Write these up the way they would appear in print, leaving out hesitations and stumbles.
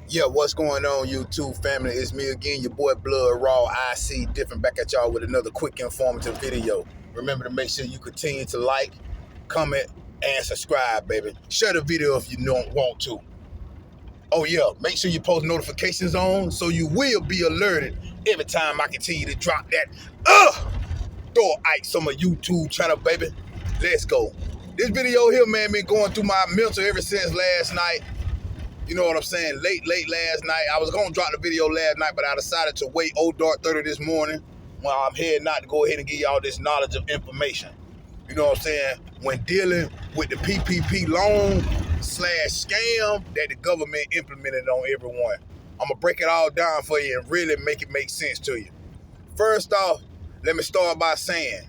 Yeah, what's going on, YouTube family? It's me again, your boy Blood Raw IC Different, back at y'all with another quick informative video. Remember to make sure you continue to like, comment, and subscribe, baby. Share the video if you don't want to. Oh yeah, make sure you post notifications on so you will be alerted every time I continue to drop that throw ice on my YouTube channel, baby. Let's go. This video here, man, been going through my mental ever since last night. You know what I'm saying? Late last night. I was going to drop the video last night, but I decided to wait dark 30 this morning while I'm heading out to go ahead and give y'all this knowledge of information. You know what I'm saying? When dealing with the PPP loan / scam that the government implemented on everyone. I'm going to break it all down for you and really make it make sense to you. First off, let me start by saying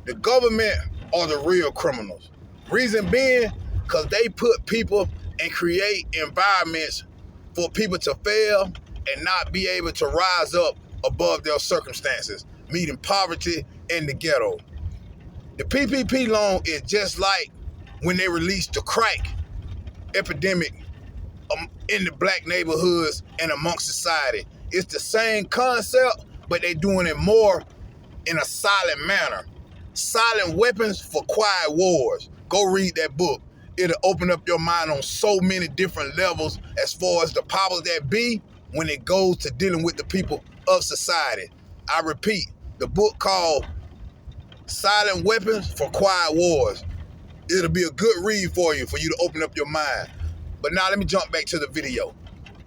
the government are the real criminals. Reason being, because they put people and create environments for people to fail and not be able to rise up above their circumstances, meeting poverty in the ghetto. The PPP loan is just like when they released the crack epidemic in the black neighborhoods and amongst society. It's the same concept, but they're doing it more in a silent manner. Silent weapons for quiet wars. Go read that book. It'll open up your mind on so many different levels as far as the powers that be when it goes to dealing with the people of society. I repeat, the book called Silent Weapons for Quiet Wars. It'll be a good read for you to open up your mind. But now let me jump back to the video.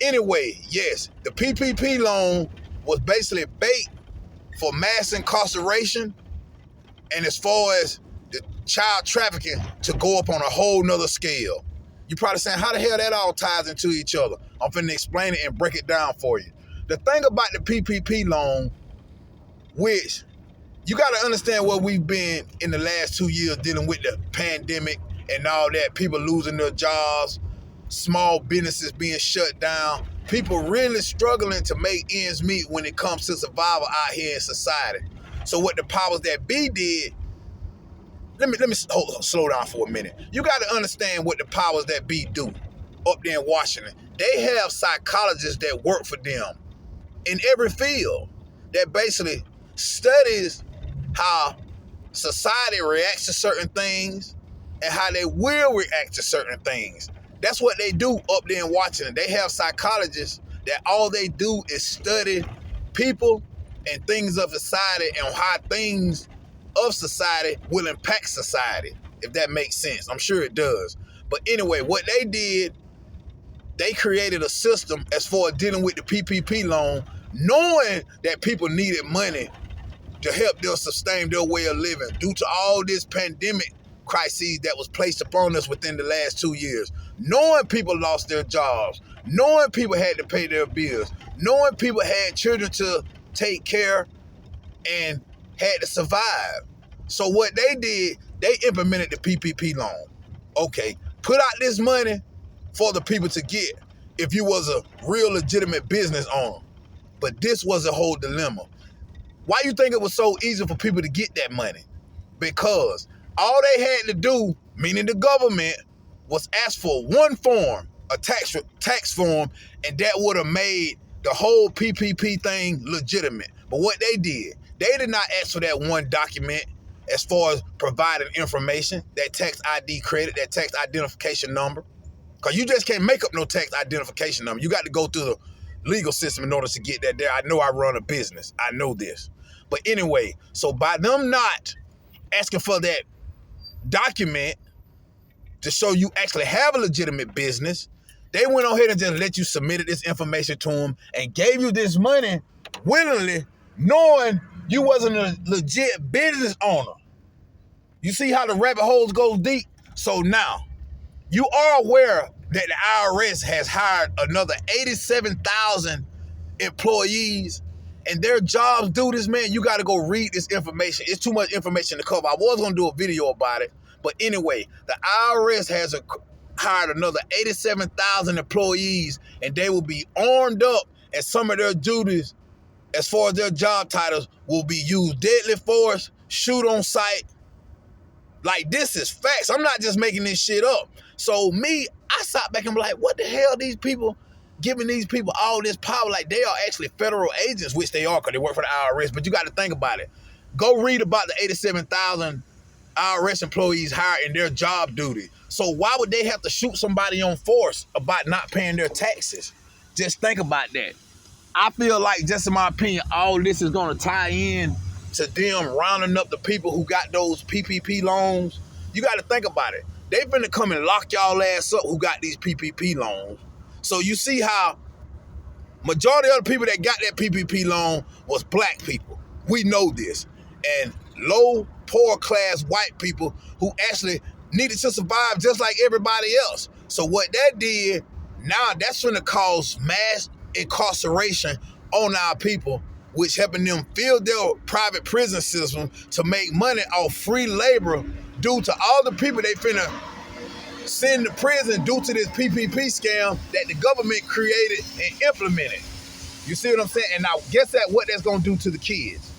Anyway, yes, the PPP loan was basically bait for mass incarceration, and as far as the child trafficking to go up on a whole nother scale. You're probably saying, how the hell that all ties into each other? I'm finna explain it and break it down for you. The thing about the PPP loan, which you got to understand where we've been in the last 2 years dealing with the pandemic and all that, people losing their jobs, small businesses being shut down, people really struggling to make ends meet when it comes to survival out here in society. So what the powers that be did, let me slow down for a minute. You got to understand what the powers that be do up there in Washington. They have psychologists that work for them in every field that basically studies how society reacts to certain things and how they will react to certain things. That's what they do up there in Washington. They have psychologists that all they do is study people and things of society and how things of society will impact society, if that makes sense. I'm sure it does. But anyway, what they did, they created a system as far as dealing with the PPP loan, knowing that people needed money to help them sustain their way of living due to all this pandemic crises that was placed upon us within the last 2 years. Knowing people lost their jobs, knowing people had to pay their bills, knowing people had children to take care and had to survive. So what they did, they implemented the PPP loan. Okay, put out this money for the people to get if you was a real legitimate business owner. But this was a whole dilemma. Why you think it was so easy for people to get that money? Because all they had to do, meaning the government, was ask for one form, a tax form, and that would have made the whole PPP thing legitimate. But what they did not ask for that one document as far as providing information, that tax ID credit, that tax identification number. Because you just can't make up no tax identification number. You got to go through the legal system in order to get that there. I know I run a business. I know this. But anyway, so by them not asking for that document to show you actually have a legitimate business, they went on ahead and just let you submit this information to them and gave you this money willingly, knowing you wasn't a legit business owner. You see how the rabbit holes go deep? So now, you are aware that the IRS has hired another 87,000 employees, and their jobs do this, man. You got to go read this information. It's too much information to cover. I was going to do a video about it, but anyway, the IRS has hired another 87,000 employees, and they will be armed up, and some of their duties as far as their job titles will be use deadly force, shoot on sight. Like, this is facts. I'm not just making this shit up. So me, I sat back and be like, what the hell these people giving these people all this power like they are actually federal agents, which they are because they work for the IRS. But you got to think about it. Go read about the 87,000 IRS employees hired in their job duty. So why would they have to shoot somebody on force about not paying their taxes? Just think about that. I feel like, just in my opinion, all this is going to tie in to them rounding up the people who got those PPP loans. You got to think about it. They finna come and lock y'all ass up who got these PPP loans. So you see how majority of the people that got that PPP loan was black people. We know this. And low, poor class white people who actually needed to survive just like everybody else. So what that did, now that's finna cause mass incarceration on our people, which helping them fill their private prison system to make money off free labor due to all the people they finna send to prison due to this PPP scam that the government created and implemented. You see what I'm saying? And now guess what that's gonna do to the kids.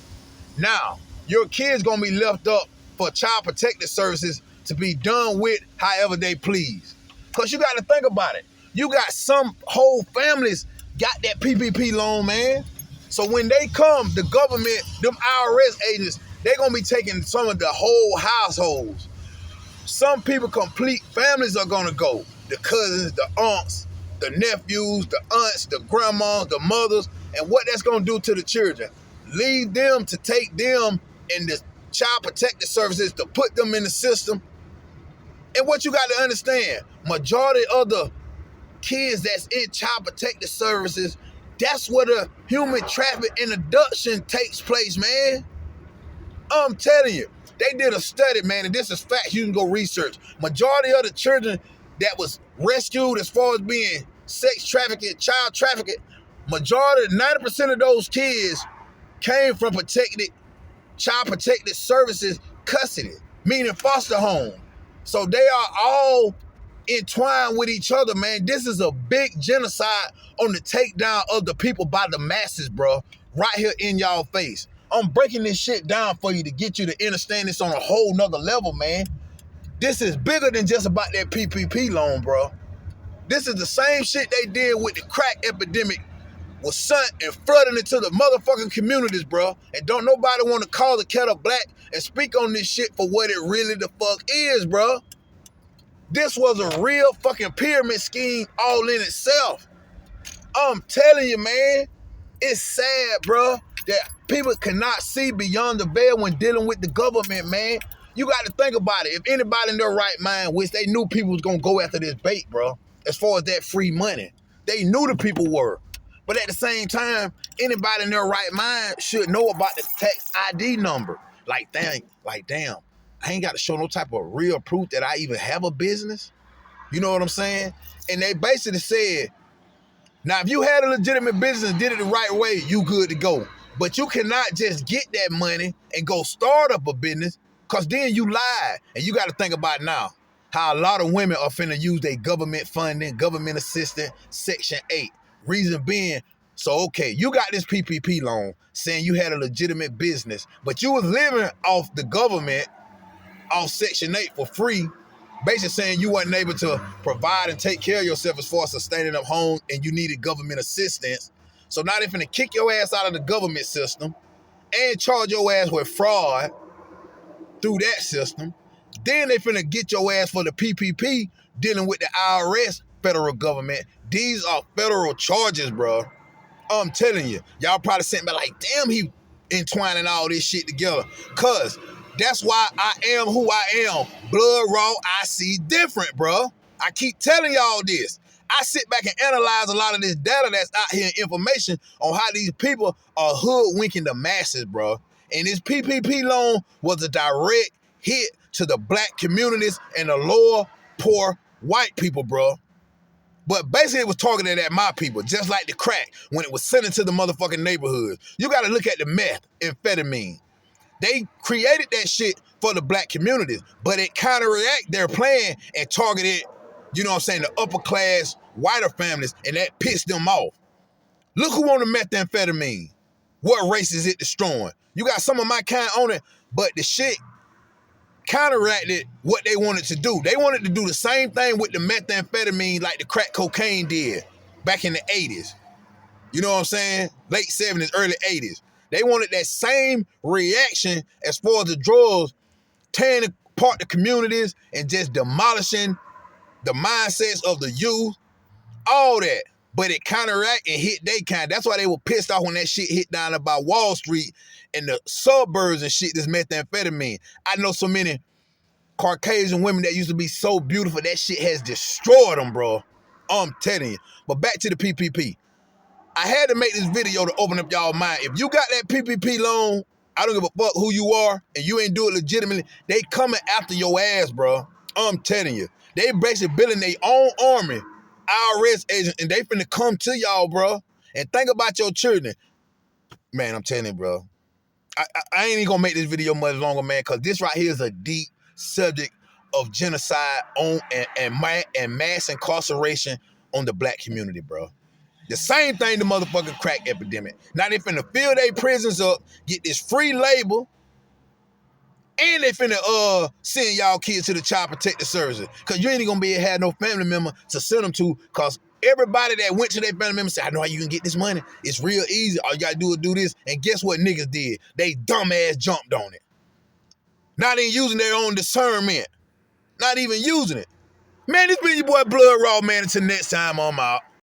Now, your kids gonna be left up for child protective services to be done with however they please. Cause you gotta think about it. You got some whole families got that PPP loan, man. So when they come, the government, them IRS agents, they're going to be taking some of the whole households. Some people, complete families are going to go. The cousins, the aunts, the nephews, the aunts, the grandmas, the mothers, and what that's going to do to the children. Leave them to take them in the child protective services to put them in the system. And what you got to understand, majority of the kids that's in child protective services, that's where the human traffic and abduction takes place, man. I'm telling you, they did a study, man, and this is facts. You can go research. Majority of the children that was rescued as far as being sex trafficked, child trafficked, majority, 90% of those kids came from child protective services custody, meaning foster home. So they are all entwined with each other, man. This is a big genocide on the takedown of the people by the masses, bro. Right here in y'all face. I'm breaking this shit down for you to get you to understand this on a whole nother level, man. This is bigger than just about that PPP loan, bro. This is the same shit they did with the crack epidemic, was sent and flooding into the motherfucking communities, bro. And don't nobody want to call the kettle black and speak on this shit for what it really the fuck is, bro. This was a real fucking pyramid scheme all in itself. I'm telling you, man, it's sad, bro, that people cannot see beyond the veil when dealing with the government, man. You got to think about it. If anybody in their right mind, which they knew people was going to go after this bait, bro, as far as that free money, they knew the people were. But at the same time, anybody in their right mind should know about the tax ID number. Like, damn, I ain't got to show no type of real proof that I even have a business. You know what I'm saying? And they basically said, now, if you had a legitimate business and did it the right way, you good to go. But you cannot just get that money and go start up a business, because then you lied. And you got to think about now how a lot of women are finna use their government funding, government assistance, Section 8. Reason being, so okay, you got this PPP loan saying you had a legitimate business, but you was living off the government, off Section 8 for free, basically saying you wasn't able to provide and take care of yourself as far as sustaining up home and you needed government assistance. So now they're finna kick your ass out of the government system and charge your ass with fraud through that system. Then they finna get your ass for the PPP dealing with the IRS, federal government. These are federal charges, bro. I'm telling you, y'all probably sitting back like, damn, he entwining all this shit together. Cause that's why I am who I am. Blood raw, I see different, bro. I keep telling y'all this. I sit back and analyze a lot of this data that's out here and information on how these people are hoodwinking the masses, bro. And this PPP loan was a direct hit to the black communities and the lower poor white people, bro. But basically it was targeted at my people, just like the crack when it was sent into the motherfucking neighborhoods. You got to look at the meth, amphetamine. They created that shit for the black communities, but it counteract their plan and targeted, you know what I'm saying, the upper class, whiter families, and that pissed them off. Look who on the methamphetamine. What race is it destroying? You got some of my kind on it, but the shit counteracted what they wanted to do. They wanted to do the same thing with the methamphetamine like the crack cocaine did. back in the 80s. You know what I'm saying? Late 70s, early 80s. They wanted that same reaction as far as the drugs tearing apart the communities and just demolishing the mindsets of the youth, all that. But it counteract and hit they kind. That's why they were pissed off when that shit hit down about Wall Street and the suburbs and shit, this methamphetamine. I know so many Caucasian women that used to be so beautiful, that shit has destroyed them, bro. I'm telling you. But back to the PPP. I had to make this video to open up y'all mind. If you got that PPP loan, I don't give a fuck who you are, and you ain't do it legitimately, they coming after your ass, bro. I'm telling you. They basically building their own army, IRS agents, and they finna come to y'all, bro. And think about your children. Man, I'm telling you, bro. I ain't even gonna make this video much longer, man, because this right here is a deep subject of genocide on and mass incarceration on the black community, bro. The same thing the motherfucking crack epidemic. Now they finna fill their prisons up, get this free labor, and they finna send y'all kids to the Child Protective Services. Cause you ain't gonna be able to have no family member to send them to, cause everybody that went to their family member said, I know how you can get this money. It's real easy. All you gotta do is do this. And guess what niggas did? They dumbass jumped on it. Not even using their own discernment. Not even using it. Man, this been your boy Blood Raw, man. Until next time, I'm out.